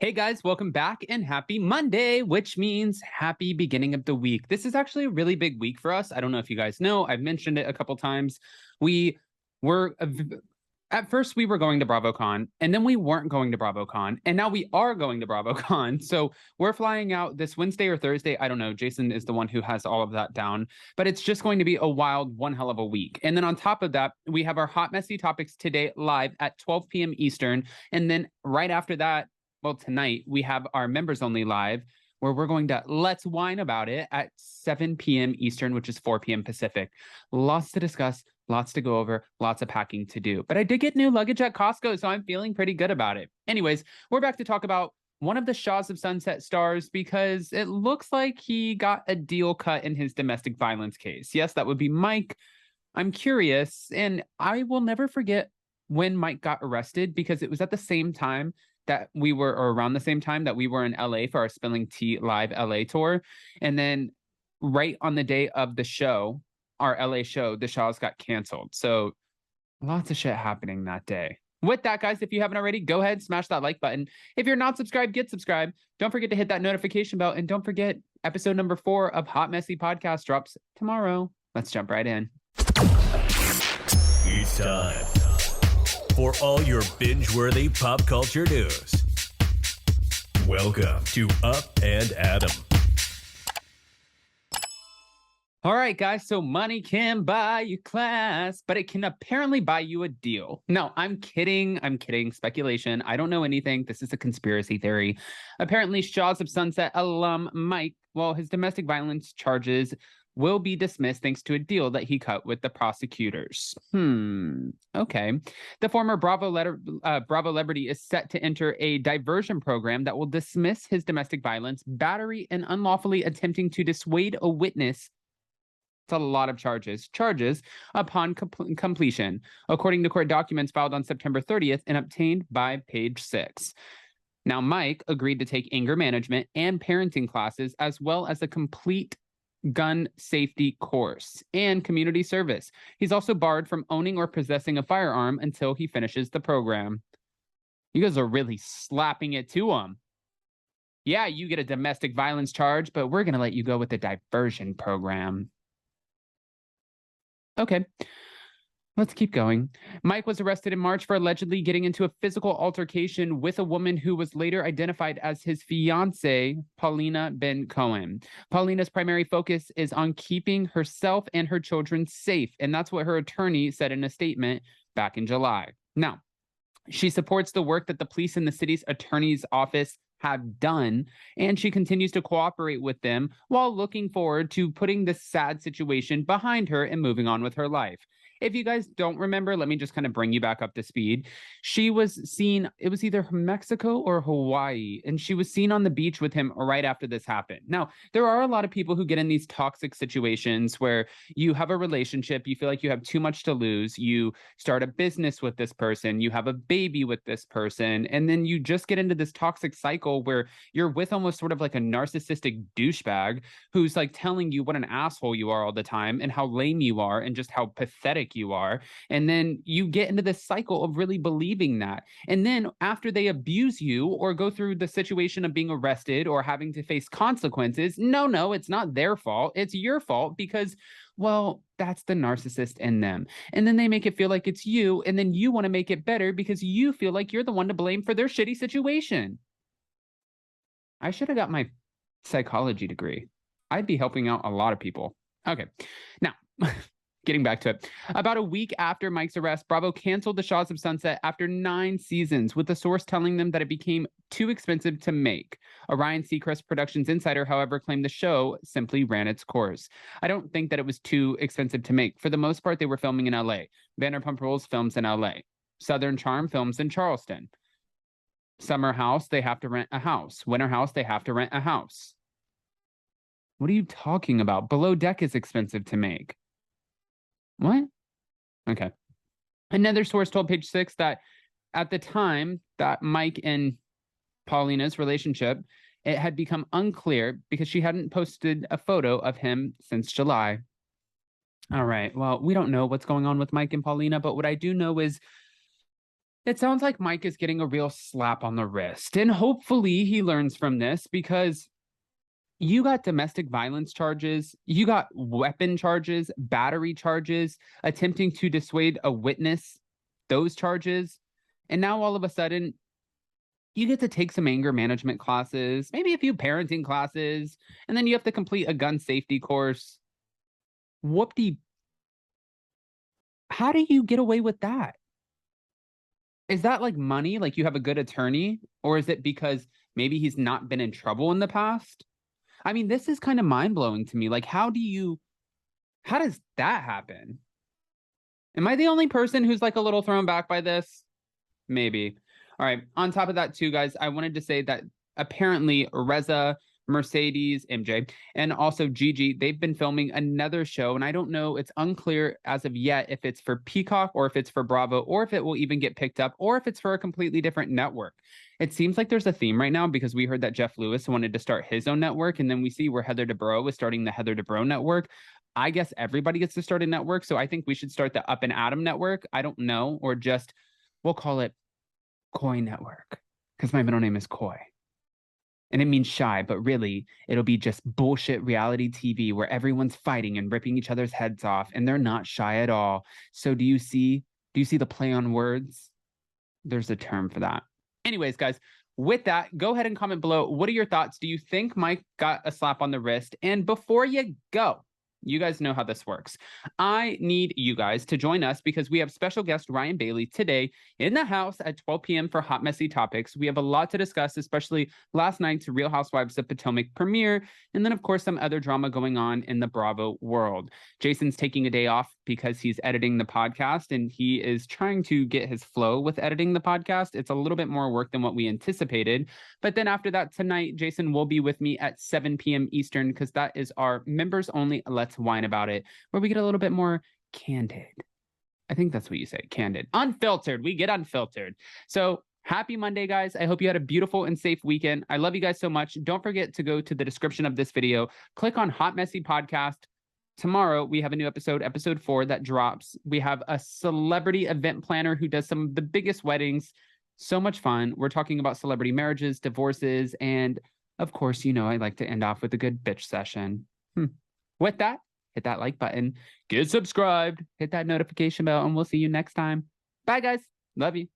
Hey guys, welcome back and happy Monday, which means happy beginning of the week. This is actually a really big week for us. I don't know if you guys know, I've mentioned it a couple times. We were at first we were going to BravoCon and then we weren't going to BravoCon and now we are going to BravoCon. So we're flying out this Wednesday or Thursday. I don't know. Jason is the one who has all of that down, but it's just going to be a wild one hell of a week. And then on top of that, we have our Hot Messy Topics today live at 12 p.m. Eastern. And then right after that, well, tonight we have our members only live where we're going to let's whine about it at 7 p.m. Eastern, which is 4 p.m. Pacific. Lots to discuss, lots to go over, lots of packing to do. But I did get new luggage at Costco, so I'm feeling pretty good about it. Anyways, we're back to talk about one of the Shahs of Sunset stars because it looks like he got a deal cut in his domestic violence case. Yes, that would be Mike. I'm curious, and I will never forget when Mike got arrested because it was at the same time that we were, or around the same time that we were in LA for our Spilling Tea Live LA tour. And then right on the day of the show, our LA show, the Shahs got canceled. So lots of shit happening that day. With that, guys, if you haven't already, go ahead, smash that like button. If you're not subscribed, get subscribed. Don't forget to hit that notification bell. And don't forget, episode number 4 of Hot Messy Podcast drops tomorrow. Let's jump right in. It's time for all your binge-worthy pop culture news. Welcome to Up and Adam. All right, guys, so money can buy you class, but it can apparently buy you a deal. No, I'm kidding. Speculation. I don't know anything. This is a conspiracy theory. Apparently, Shahs of Sunset alum Mike, well, his domestic violence charges will be dismissed thanks to a deal that he cut with the prosecutors. Okay. The former Bravo celebrity is set to enter a diversion program that will dismiss his domestic violence, battery, and unlawfully attempting to dissuade a witness. It's a lot of charges upon completion, according to court documents filed on September 30th and obtained by Page 6. Now, Mike agreed to take anger management and parenting classes, as well as a complete gun safety course and community service. He's also barred from owning or possessing a firearm until he finishes the program. You guys are really slapping it to him. Yeah, you get a domestic violence charge, but we're going to let you go with the diversion program. Okay. Let's keep going. Mike was arrested in March for allegedly getting into a physical altercation with a woman who was later identified as his fiancée, Paulina Ben Cohen. Paulina's primary focus is on keeping herself and her children safe, and that's what her attorney said in a statement back in July. Now, she supports the work that the police and the city's attorney's office have done, and she continues to cooperate with them while looking forward to putting this sad situation behind her and moving on with her life. If you guys don't remember, let me just kind of bring you back up to speed. She was seen, it was either Mexico or Hawaii, and she was seen on the beach with him right after this happened. Now, there are a lot of people who get in these toxic situations where you have a relationship, you feel like you have too much to lose, you start a business with this person, you have a baby with this person, and then you just get into this toxic cycle where you're with almost sort of like a narcissistic douchebag who's like telling you what an asshole you are all the time and how lame you are and just how pathetic you are. And then you get into this cycle of really believing that. And then after they abuse you or go through the situation of being arrested or having to face consequences, no, it's not their fault. It's your fault because, well, that's the narcissist in them. And then they make it feel like it's you. And then you want to make it better because you feel like you're the one to blame for their shitty situation. I should have got my psychology degree. I'd be helping out a lot of people. Okay. Now, getting back to it. About a week after Mike's arrest, Bravo canceled the Shahs of Sunset after 9 seasons, with the source telling them that it became too expensive to make. A Ryan Seacrest Productions insider, however, claimed the show simply ran its course. I don't think that it was too expensive to make. For the most part, they were filming in LA. Vanderpump Rules films in LA. Southern Charm films in Charleston. Summer House, they have to rent a house. Winter House, they have to rent a house. What are you talking about? Below Deck is expensive to make. What? Okay. Another source told Page 6 that at the time that Mike and Paulina's relationship, it had become unclear because she hadn't posted a photo of him since July. All right. Well, we don't know what's going on with Mike and Paulina, but what I do know is It sounds like Mike is getting a real slap on the wrist. And hopefully he learns from this because you got domestic violence charges, you got weapon charges, battery charges, attempting to dissuade a witness, those charges. And now all of a sudden, you get to take some anger management classes, maybe a few parenting classes, and then you have to complete a gun safety course. Whoop-de. How do you get away with that? Is that like money? Like you have a good attorney? Or is it because maybe he's not been in trouble in the past? I mean, this is kind of mind-blowing to me. Like, how does that happen? Am I the only person who's like a little thrown back by this? Maybe. All right. On top of that, too, guys, I wanted to say that apparently Reza, Mercedes, MJ, and also Gigi, they've been filming another show. And I don't know, it's unclear as of yet if it's for Peacock or if it's for Bravo or if it will even get picked up or if it's for a completely different network. It seems like there's a theme right now because we heard that Jeff Lewis wanted to start his own network. And then we see where Heather Dubrow is starting the Heather Dubrow network. I guess everybody gets to start a network. So I think we should start the Up and Adam network. I don't know. Or just, we'll call it Coy Network because my middle name is Coy. And it means shy, but really, it'll be just bullshit reality TV where everyone's fighting and ripping each other's heads off, and they're not shy at all. So do you see the play on words? There's a term for that. Anyways, guys, with that, go ahead and comment below. What are your thoughts? Do you think Mike got a slap on the wrist? And before you go, you guys know how this works. I need you guys to join us because we have special guest Ryan Bailey today in the house at 12 p.m. for Hot Messy Topics. We have a lot to discuss, especially last night's Real Housewives of Potomac premiere, and then, of course, some other drama going on in the Bravo world. Jason's taking a day off because he's editing the podcast, and he is trying to get his flow with editing the podcast. It's a little bit more work than what we anticipated. But then after that, tonight, Jason will be with me at 7 p.m. Eastern because that is our members-only Let's Whine About It, where we get a little bit more candid. I think that's what you say, candid. Unfiltered. We get unfiltered. So happy Monday, guys. I hope you had a beautiful and safe weekend. I love you guys so much. Don't forget to go to the description of this video. Click on Hot Messy Podcast. Tomorrow, we have a new episode 4 that drops. We have a celebrity event planner who does some of the biggest weddings. So much fun. We're talking about celebrity marriages, divorces, and of course, you know, I like to end off with a good bitch session. With that, hit that like button, get subscribed, hit that notification bell, and we'll see you next time. Bye, guys. Love you.